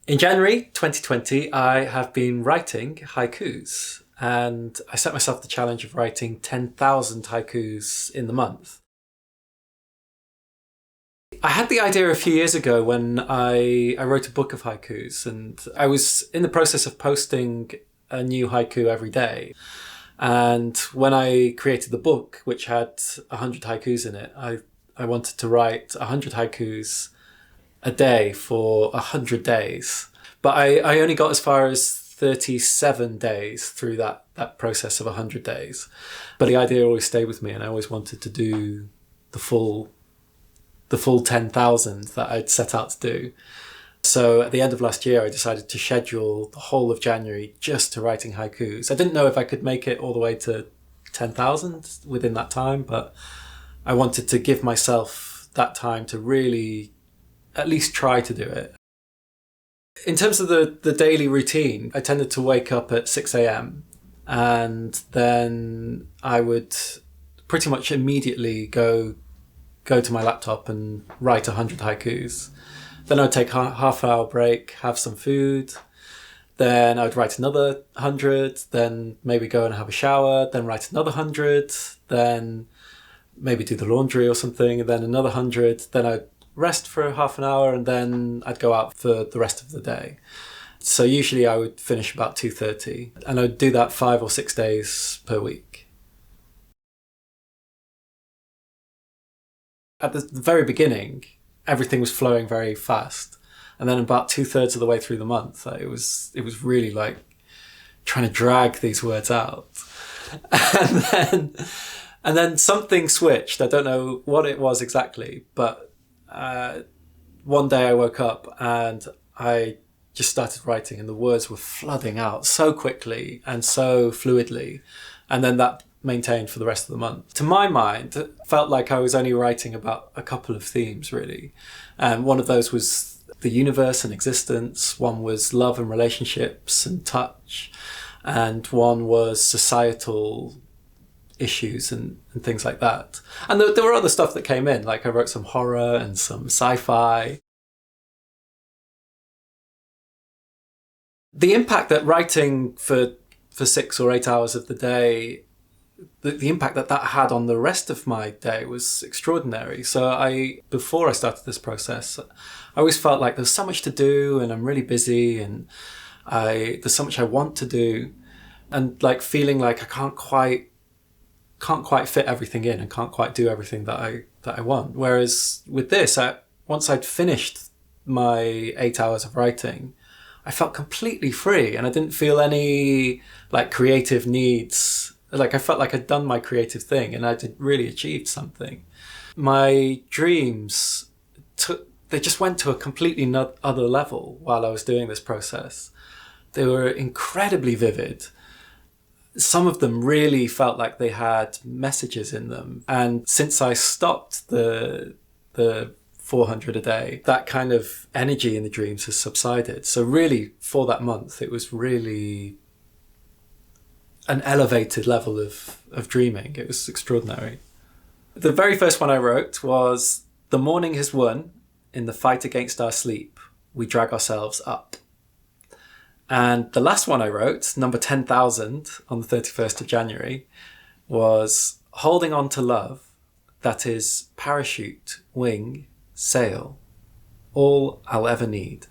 In January 2020, I have been writing haikus, and I set myself the challenge of writing 10,000 haikus in the month. I had the idea a few years ago when I wrote a book of haikus, and I was in the process of posting a new haiku every day. And when I created the book, which had 100 haikus in it, I wanted to write 100 haikus a day for 100 days. But I only got as far as 37 days through that process of 100 days. But the idea always stayed with me, and I always wanted to do the full 10,000 that I'd set out to do. So at the end of last year, I decided to schedule the whole of January just to writing haikus. I didn't know if I could make it all the way to 10,000 within that time, but I wanted to give myself that time to really at least try to do it. In terms of the daily routine, I tended to wake up at 6 a.m. and then I would pretty much immediately go to my laptop and write 100 haikus. Then I'd take a half-hour break, have some food. Then I'd write another 100, then maybe go and have a shower, then write another 100, then maybe do the laundry or something, and then another 100. Then I'd rest for half an hour, and then I'd go out for the rest of the day. So usually I would finish about 2:30, and I'd do that 5 or 6 days per week. At the very beginning, everything was flowing very fast. And then about 2/3 of the way through the month, it was really like trying to drag these words out. And then something switched. I don't know what it was exactly, but one day I woke up and I just started writing, and the words were flooding out so quickly and so fluidly. And then that maintained for the rest of the month. To my mind, it felt like I was only writing about a couple of themes, really. And one of those was the universe and existence. One was love and relationships and touch. And one was societal issues and things like that. And there were other stuff that came in, like I wrote some horror and some sci-fi. The impact that writing for 6 or 8 hours of the day, the impact that had on the rest of my day was extraordinary. So before I started this process, I always felt like there's so much to do and I'm really busy and there's so much I want to do, and like feeling like I can't quite fit everything in and can't quite do everything that I want. Whereas with this, once I'd finished my 8 hours of writing, I felt completely free, and I didn't feel any like creative needs. Like I felt like I'd done my creative thing and I'd really achieved something. My dreams they just went to a completely other level while I was doing this process. They were incredibly vivid. Some of them really felt like they had messages in them. And since I stopped the 400 a day, that kind of energy in the dreams has subsided. So really, for that month, it was really an elevated level of dreaming. It was extraordinary. The very first one I wrote was, "The morning has won. In the fight against our sleep, we drag ourselves up." And the last one I wrote, number 10,000 on the 31st of January, was, "Holding on to love, that is parachute, wing, sail, all I'll ever need."